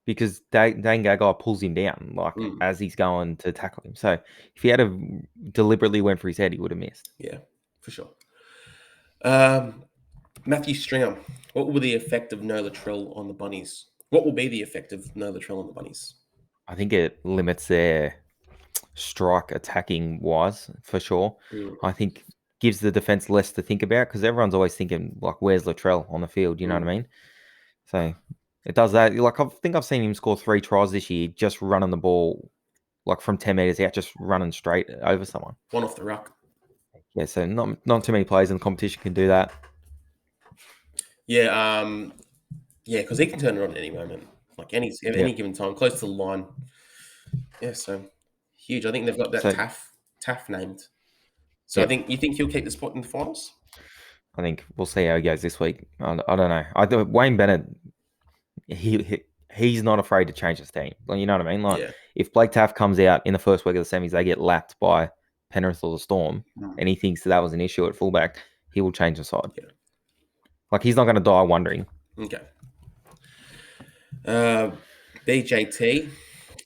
Because Dane Gagai pulls him down as he's going to tackle him. So if he had deliberately went for his head, he would have missed. Yeah, for sure. Matthew Stringer, what will be the effect of no Latrell on the Bunnies? What will be the effect of no Latrell on the Bunnies? I think it limits their strike attacking wise for sure. Mm, I think gives the defense less to think about because everyone's always thinking like, where's Latrell on the field? You know what I mm. mean? So it does that. Like I think I've seen him score 3 tries this year just running the ball like from 10 meters out, just running straight over someone. One off the ruck. Yeah, so not too many players in the competition can do that. Yeah, yeah, because he can turn it on at any moment, like at Yeah. any given time, close to the line. Yeah, so huge. I think they've got that So Taff named. So I yeah, think you think he'll keep the spot in the finals. I think we'll see how he goes this week. I don't know. Wayne Bennett, he's not afraid to change his team. Like, you know what I mean? Like Yeah. if Blake Taft comes out in the first week of the semis, they get lapped by Penrith or the Storm, Mm. and he thinks that was an issue at fullback, he will change the side. Yeah. Like he's not going to die wondering. Okay. BJT.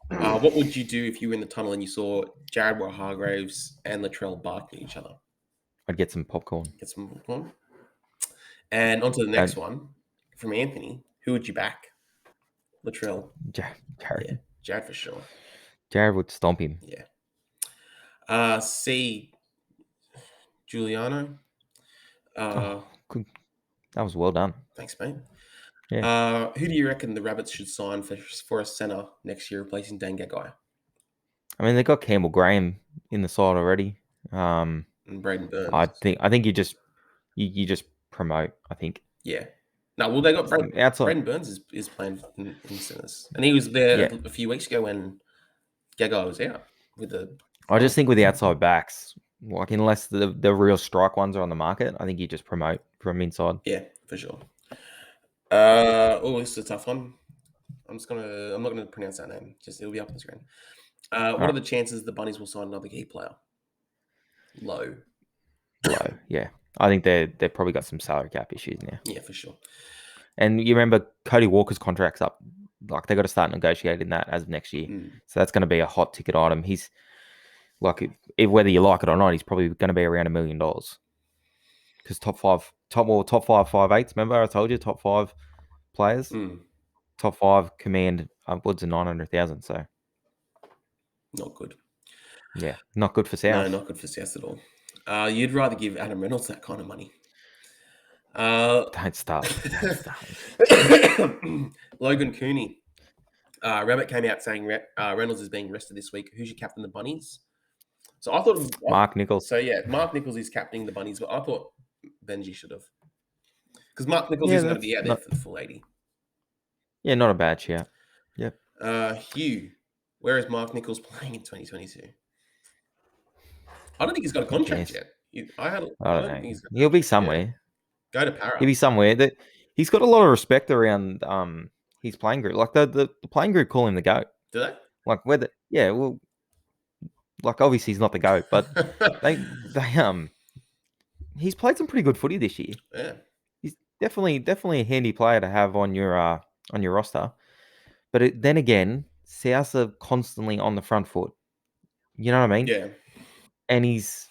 What would you do if you were in the tunnel and you saw Jared Hargraves and Latrell barking at each other? I'd get some popcorn. Get some popcorn. And on to the next That one from Anthony. Who would you back? Latrell. Yeah, Jared, Jared for sure. Jared would stomp him. Yeah. C. Giuliano. Oh, Uh, good. That was well done. thanks, mate. Yeah. Who do you reckon the Rabbits should sign for a centre next year, replacing Dan Gagai I mean, they got Campbell Graham in the side already. Um, and Braden I Burns? think you just promote. I think Yeah. No, well, they got outside. Braden Burns is playing in centres, and he was there Yeah, a few weeks ago when Gagai was out with the I thumb. just think with the outside backs, like unless the real strike ones are on the market, I think you just promote from inside. Yeah, for sure. This is a tough one. I'm not gonna pronounce that name. Just it'll be up on the screen. All What are right, the chances the Bunnies will sign another key player? Low. low. Yeah, I think they've probably got some salary cap issues now. Yeah, for sure. And you remember Cody Walker's contract's up. Like they got to start negotiating that as of next year. Mm. So that's going to be a hot ticket item. He's like, if whether you like it or not, he's probably going to be around $1 million. Because top five 5'8". Remember I told you top five players, Mm. top five command upwards of 900,000. So Not good. yeah, not good for No, South. not good for South at all. You'd rather give Adam Reynolds that kind of money. Uh, Don't start. Don't start. Logan Cooney. Rabbit came out saying Reynolds is being rested this week. Who's your captain, the Bunnies? So I thought. Mark Nichols. So yeah, Mark Nichols is captaining the Bunnies, but I thought Benji should have, because Mark Nichols Yeah, isn't going to that's be out there not. for the full 80. Yeah, not a bad shout. Yep. Hugh, where is Mark Nichols playing in 2022? I don't think he's got a contract Yes. yet. I I don't don't think know. he's got. He'll be Yeah, somewhere. go to Para. He'll be somewhere that he's got a lot of respect around his playing group. Like the playing group call him the GOAT. Do they? Like whether well, like obviously he's not the GOAT, but they he's played some pretty good footy this year. Yeah. He's definitely a handy player to have on your roster. But then again, South are constantly on the front foot. You know what I mean? Yeah. And he's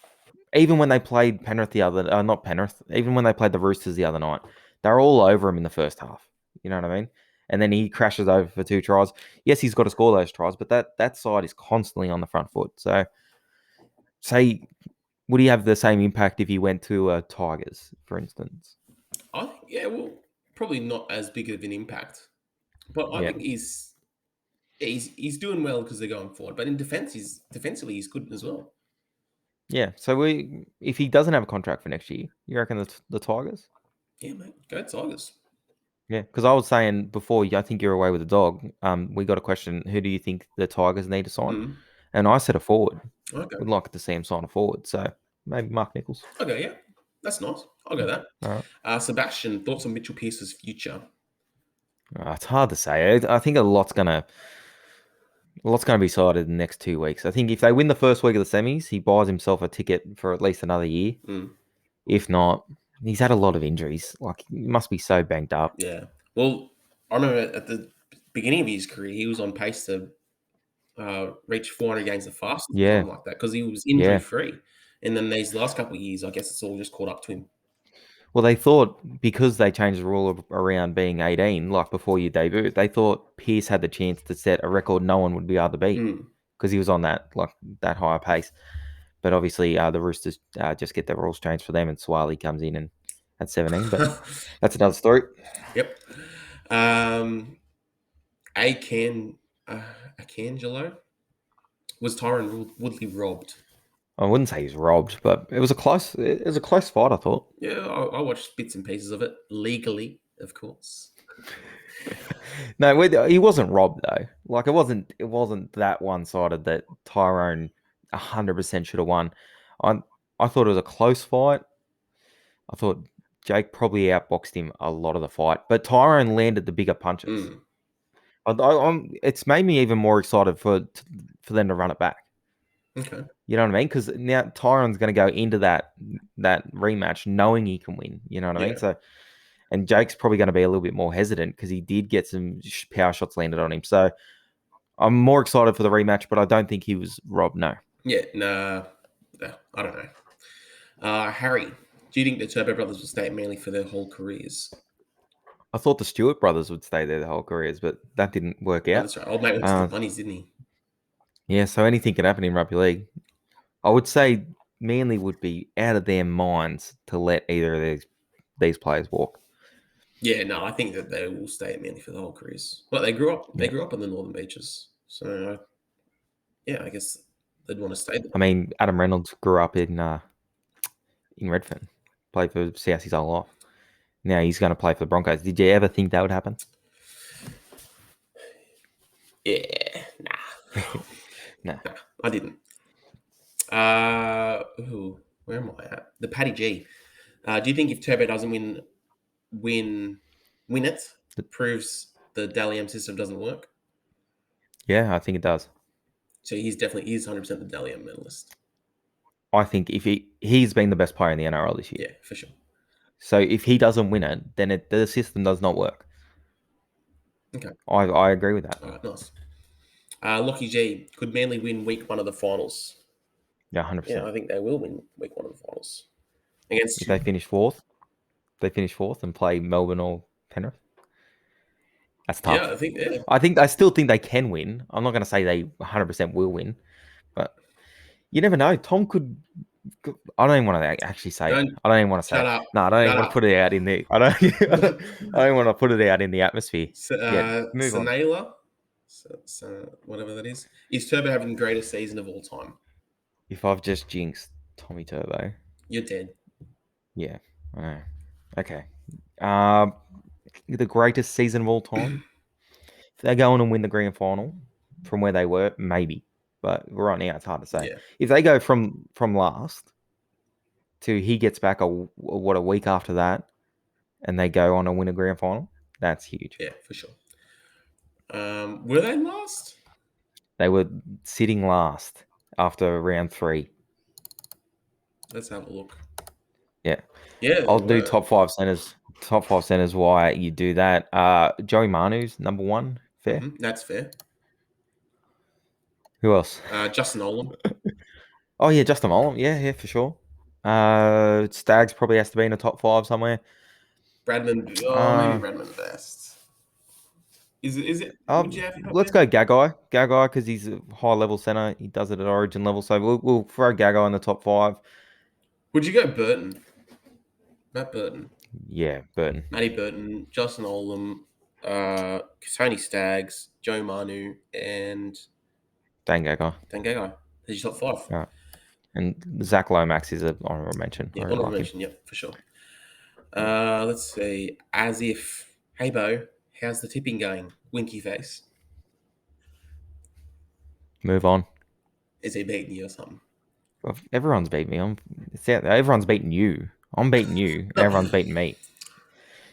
even when they played Penrith not Penrith, even when they played the Roosters the other night, they're all over him in the first half. You know what I mean? And then he crashes over for 2 tries. Yes, he's got to score those tries, but that side is constantly on the front foot. So, say, would he have the same impact if he went to Tigers, for instance? I think, yeah, well, probably not as big of an impact, but I Yeah, think he's doing well because they're going forward. But in defensively he's good as well. yeah. So if he doesn't have a contract for next year, you reckon the Tigers? Yeah, mate, go Tigers. Yeah, because I was saying before, I think you're away with the dog. We got a question: who do you think the Tigers need to sign? Mm. And I said a forward. Okay, Would like to see him sign a forward. So maybe Mark Nichols. okay, yeah, that's nice. I'll go that. All right. Sebastian, thoughts on Mitchell Pearce's future? It's hard to say. I think a lot's gonna be decided in the next 2 weeks. I think if they win the first week of the semis, he buys himself a ticket for at least another year. Mm. If not, he's had a lot of injuries. Like he must be so banged up. Yeah. Well, I remember at the beginning of his career, he was on pace to reach 400 games the fastest or Yeah, something like that because he was injury yeah. free. And then these last couple of years, I guess it's all just caught up to him. Well, they thought because they changed the rule around being 18, like before you debut, they thought Pierce had the chance to set a record no one would be able to beat Mm. because he was on that higher pace. But obviously, the Roosters just get the rules changed for them, and Swali comes in and at 17. But that's another story. Yep. Um, a can Acangelo was Tyron Woodley robbed? I wouldn't say he's robbed, but it was a close fight. I thought. Yeah, I watched bits and pieces of it legally, of course. No, he wasn't robbed though. Like it wasn't that one sided that Tyrone 100% should have won. I I thought it was a close fight. I thought Jake probably outboxed him a lot of the fight, but Tyrone landed the bigger punches. Mm. It's made me even more excited for them to run it back. Okay. You know what I mean? Because now Tyrone's going to go into that rematch knowing he can win. You know what I mean? Yeah. So, and Jake's probably going to be a little bit more hesitant because he did get some power shots landed on him. So, I'm more excited for the rematch, but I don't think he was robbed. No, Yeah. Nah. I don't know. Harry, do you think the Turbo brothers will stay at Manly for their whole careers? I thought the Stewart brothers would stay there the whole careers, but that didn't work Oh, out. that's right. Old mate went to the Uh, bunnies, didn't he? yeah, so anything can happen in rugby league. I would say Manly would be out of their minds to let either of these players walk. Yeah. No, I think that they will stay at Manly for the whole careers. Well, they grew up. They Yeah. grew up on the Northern Beaches, so yeah, I guess they'd want to stay there. I mean, Adam Reynolds grew up in Redfern, played for South his whole life. Now he's going to play for the Broncos. Did you ever think that would happen? Yeah. Nah. No. Nah. I didn't. Where am I at? The Paddy G. Do you think if Turbo doesn't win win it, proves the Dally M system doesn't work? Yeah, I think it does. So he's 100% the Dally M medalist. I think if he's been the best player in the NRL this year. Yeah, for sure. So if he doesn't win it, then the system does not work. Okay. I agree with that. All right, nice. Lockie G, could Manly win week one of the finals? Yeah, Yeah, 100%. I think they will win week one of the finals against. If they finish fourth, and play Melbourne or Penrith. That's Yeah, tough. I think I still think they can win. I'm not going to say they 100% will win, but you never know. Tom could. I don't even want to actually say it. don't I don't even want to say shut it. up. No, I don't even Shut want to up. put it out in the. I don't. I don't want to put it out in the atmosphere. Yeah, move on. Sanela, whatever that is Turbo having the greatest season of all time? If I've just jinxed Tommy Turbo, You're dead. yeah, I know. Okay. Uh, the greatest season of all time. If they go on and win the grand final from where they were, maybe. But right now, it's hard to say. Yeah, If they go from last to he gets back a week after that, and they go on and win a grand final, that's huge. yeah, for sure. Were they last? They were sitting last after round 3. Let's have a look. Yeah, Yeah, they I'll do were. top 5 centers. Top 5 centers. Why you do that? Joey Manu's number 1. Fair. That's fair. Who else? Justin Olam, Oh yeah, Justin Olam. Yeah, for sure. Stags probably has to be in the top 5 somewhere. Bradman. Oh, maybe Uh, Bradman best. Is it? Is it? uh Would you have him up let's there? go Gagai because he's a high level center. He does it at Origin level, so we'll throw Gagai in the top 5. Would you go Burton? Matt Burton, Yeah, Burton. Matty Burton, Justin Olam, Tony Staggs, Joe Manu, and Dang Gagai. Dangagai. There's your top five. All right. And Zach Lomax is an honorable mention. I Yeah, really honorable like him. mention. Yep, for sure. Let's see. As if, hey Bo, how's the tipping going? Winky face. Move on. Is he beating you or something? Well, everyone's beating me. Everyone's beating you. I'm beating you, and everyone's beating me.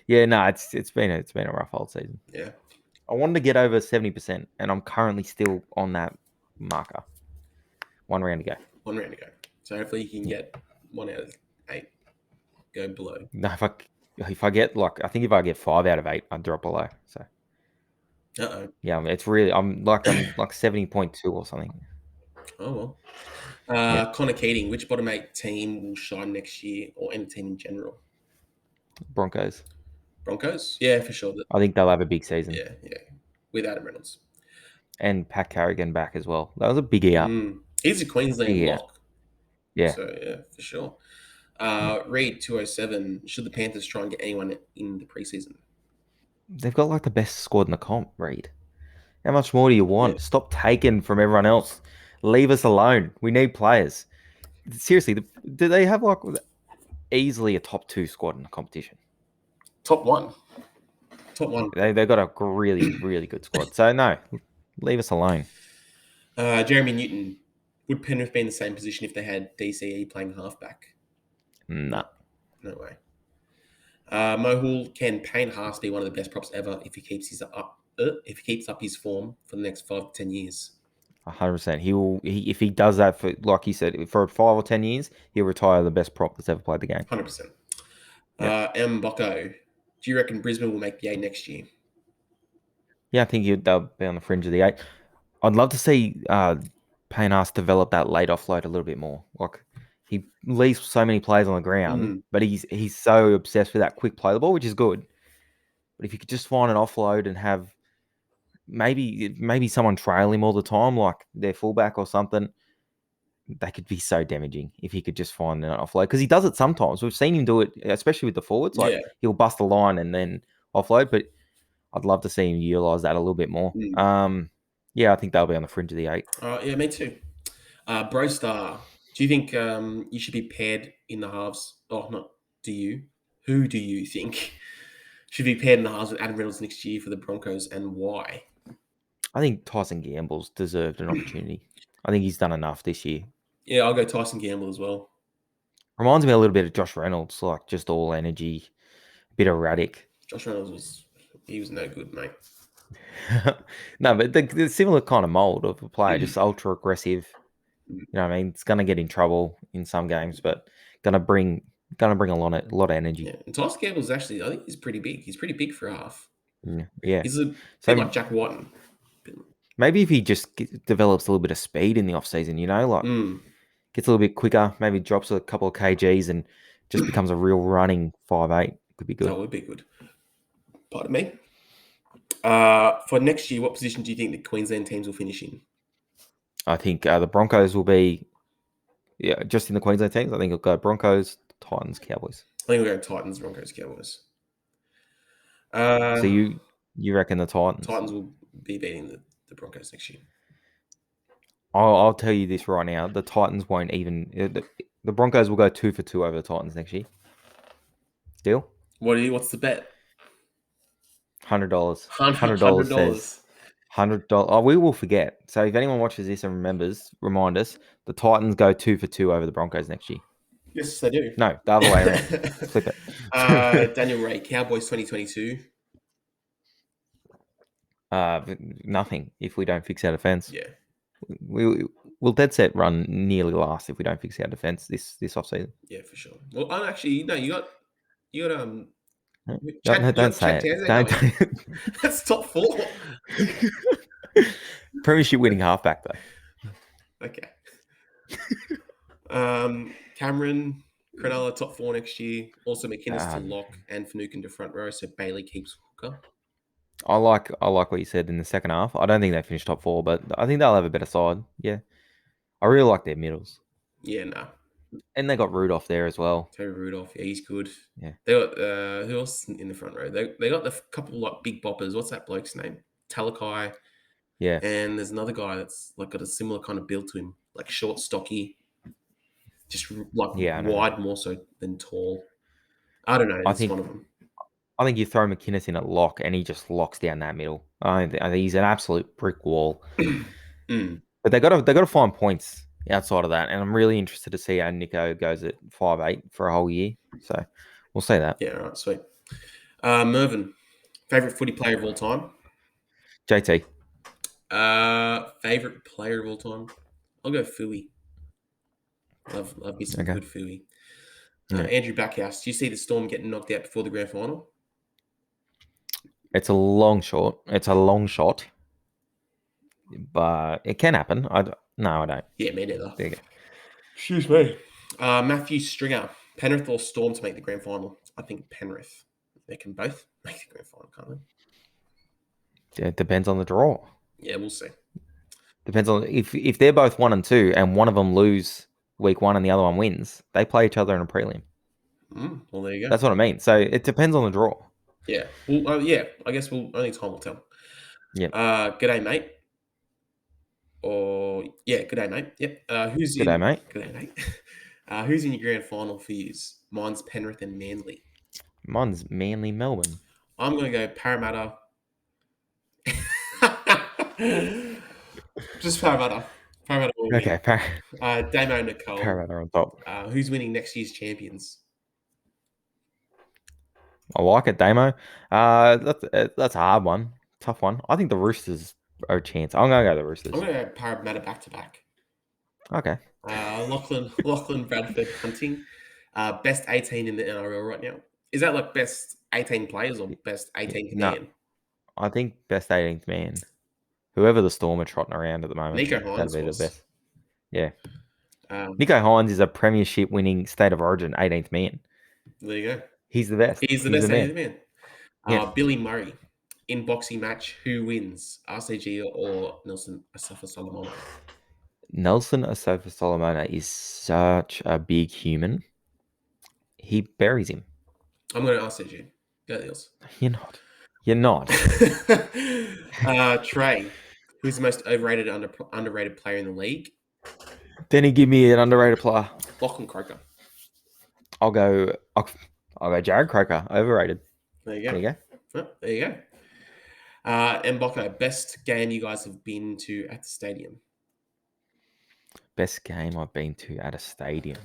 Yeah, no, it's been a rough old season. Yeah, I wanted to get over 70%, and I'm currently still on that marker. 1 round to go. 1 round to go. So hopefully you can Yeah. get 1 out of 8. Go below. No, if I get I think if I get 5 out of 8, I'd drop below. So Uh yeah, it's really I'm like 70.2 or something. oh. Well. Yeah, Connor Keating, which bottom 8 team will shine next year, or any team in general? Broncos. Broncos? Yeah, for sure. I think they'll have a big season. Yeah. With Adam Reynolds. And Pat Carrigan back as well. That was a big out. He's a Queensland Big out. lock. Yeah. So, yeah, for sure. Yeah. Reed 207. Should the Panthers try and get anyone in the preseason? They've got like the best squad in the comp, Reed. How much more do you Yeah. want? Stop taking from everyone else. Leave us alone. We need players. Seriously, do they have like easily a top 2 squad in the competition? Top one. Top one. They've got a really, really good squad. So, no, leave us alone. Jeremy Newton. Would Penrith be in the same position if they had DCE playing halfback? No. No way. Mohul, can Payne Haas be one of the best props ever if he keeps up his form for the next 5 to 10 years? 100%. If he does that for, like he said, for 5 or 10 years, he'll retire the best prop that's ever played the game. 100%. Yeah. M. Bocco, do you reckon Brisbane will make the A next year? Yeah, I think they'll be on the fringe of the 8. I'd love to see Payne Haas develop that late offload a little bit more. Like, he leaves so many players on the ground, but he's so obsessed with that quick play the ball, which is good. But if you could just find an offload and have maybe someone trail him all the time, like their fullback or something, that could be so damaging if he could just find an offload. Because he does it sometimes. We've seen him do it, especially with the forwards. Like, Yeah. he'll bust the line and then offload, but I'd love to see him utilize that a little bit more. Yeah, I think they'll be on the fringe of the 8. Yeah, me too. Brostar, do you think you should be paired in the halves? Oh, not do you? Who do you think should be paired in the halves with Adam Reynolds next year for the Broncos, and why? I think Tyson Gamble's deserved an opportunity. I think he's done enough this year. Yeah, I'll go Tyson Gamble as well. Reminds me a little bit of Josh Reynolds, like just all energy, a bit erratic. Josh Reynolds was no good, mate. No, but the similar kind of mold of a player, just ultra aggressive. You know what I mean? It's gonna get in trouble in some games, but gonna bring a lot of energy. Yeah, and Tyson Gamble's actually, I think he's pretty big. He's pretty big for a half. Yeah. He's a So bit like Jack Whiten. maybe if he just develops a little bit of speed in the off season, like gets a little bit quicker, maybe drops a couple of kgs and just becomes a real running 5'8", could be good. That would be good. Pardon me. For next year, what position do you think the Queensland teams will finish in? I think the Broncos will be, just in the Queensland teams. I think it'll go Broncos, Titans, Cowboys. I think we'll go Titans, Broncos, Cowboys. So you reckon the Titans? Titans will be beating the Broncos next year. I'll tell you this right now: the Titans won't even. The Broncos will go 2 for 2 over the Titans next year. Deal? What's the bet? $100. $100 says $100. Oh, we will forget. So if anyone watches this and remind us, the Titans go 2 for 2 over the Broncos next year. Yes, they do. No, the other way around. Flip it. Daniel Ray, Cowboys 2022. Nothing if we don't fix our defense. Yeah. We'll dead set run nearly last if we don't fix our defense this offseason. Yeah, for sure. Well, actually, no, you got Don't say it. Don't. That's top 4. Premiership winning halfback though. Okay. Cameron, Cronulla top 4 next year. Also McInnes to lock and Finucane to front row. So Bailey keeps hooker. I like what you said in the second half. I don't think they finished top 4, but I think they'll have a better side. Yeah, I really like their middles. Yeah, no. And they got Rudolph there as well. Terry Rudolph, yeah, he's good. Yeah. They got who else in the front row? They got the couple like big boppers. What's that bloke's name? Talakai. Yeah. And there's another guy that's like got a similar kind of build to him, like short, stocky, just like wide more so than tall. I don't know. It's one of them. I think you throw McInnes in at lock and he just locks down that middle. I think he's an absolute brick wall. But they got to find points outside of that, and I'm really interested to see how Nico goes at 5'8" for a whole year. So we'll see that. Yeah, all right, sweet. Mervyn, favorite footy player of all time? JT. Favorite player of all time? I'll go Fooey. Love me some good Fooey. Andrew Backhouse, do you see the Storm getting knocked out before the grand final? It's a long shot. But it can happen. No, I don't. Yeah, me neither. There you go. Excuse me. Matthew Stringer, Penrith or Storm to make the grand final? I think Penrith. They can both make the grand final, can't they? It depends on the draw. Yeah, we'll see. Depends on if they're both 1 and 2 and one of them lose week 1 and the other one wins, they play each other in a prelim. Well, there you go. That's what I mean. So it depends on the draw. Yeah. Well, yeah. I guess only time will tell. Yep. G'day, mate. Or yeah, g'day, mate. Yep. G'day, mate. G'day, mate. Who's in your grand final for yous? Mine's Penrith and Manly. Mine's Manly Melbourne. I'm gonna go Parramatta. Just Parramatta. Parramatta will win. Okay, Damo Nicole. Parramatta on top. Who's winning next year's champions? I like it, Damo. That's a hard one, tough one. I think the Roosters are a chance. I'm gonna go the Roosters. I'm gonna go Parramatta back to back. Okay. Lachlan Bradford Hunting, best 18 in the NRL right now. Is that like best 18 players or best 18th No. man? I think best 18th man. Whoever the Storm are trotting around at the moment, Nico Hines that'd be was. the best. Yeah. Um, Nico Hines is a premiership winning State of Origin 18th man. There you go. He's the best. He's the best 18th man. Yeah. Billy Murray, in boxing match, who wins? RCG or Nelson Asafa Solomon? Nelson Asofa Solomona is such a big human. He buries him. I'm going to RCG. Go Eels. You're not. You're not. Trey, who's the most overrated, underrated player in the league? Then give me an underrated player. Lachlan Croker. I'll go Jared Croker. Overrated. There you go. There you go. Oh, there you go. Mboko, best game you guys have been to at the stadium? Best game I've been to at a stadium.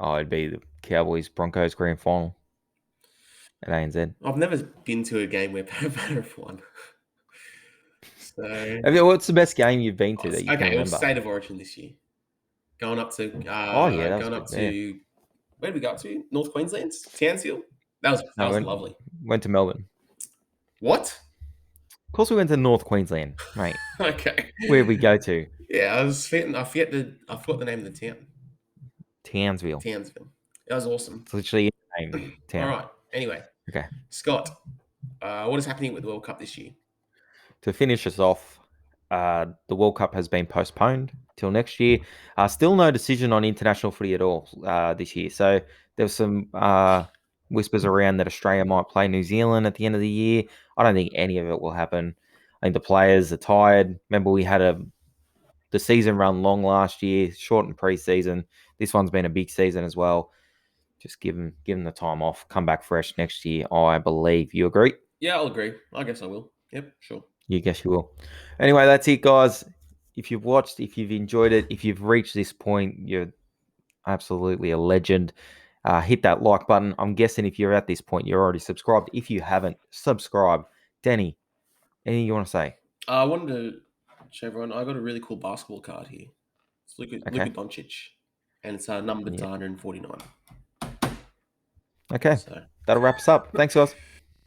Oh, it'd be the Cowboys Broncos grand final at ANZ. I've never been to a game where Parramatta have won. So, What's the best game you've been to that you can okay, it was remember? State of Origin this year. Going up to where did we go up to? North Queensland, Townsville. That was lovely. Went to Melbourne. What? Of course, we went to North Queensland, mate. Okay. Where we go to? Yeah, I forgot the name of the town. Townsville. That was awesome. It's literally in the name town. All right. Anyway. Okay. Scott, what is happening with the World Cup this year? To finish us off, the World Cup has been postponed till next year. Still no decision on international footy at all this year. So there's some whispers around that Australia might play New Zealand at the end of the year. I don't think any of it will happen. I think the players are tired. Remember, we had the season run long last year, shortened pre-season. This one's been a big season as well. Just give them the time off. Come back fresh next year, I believe. You agree? Yeah, I'll agree. I guess I will. Yep, sure. You guess you will. Anyway, that's it, guys. If you've watched, if you've enjoyed it, if you've reached this point, you're absolutely a legend. Hit that like button. I'm guessing if you're at this point, you're already subscribed. If you haven't, subscribe. Danny, anything you want to say? I wanted to show everyone, I got a really cool basketball card here. It's Luka Doncic, and it's numbered to 149. Okay, that'll wrap us up. Thanks, guys.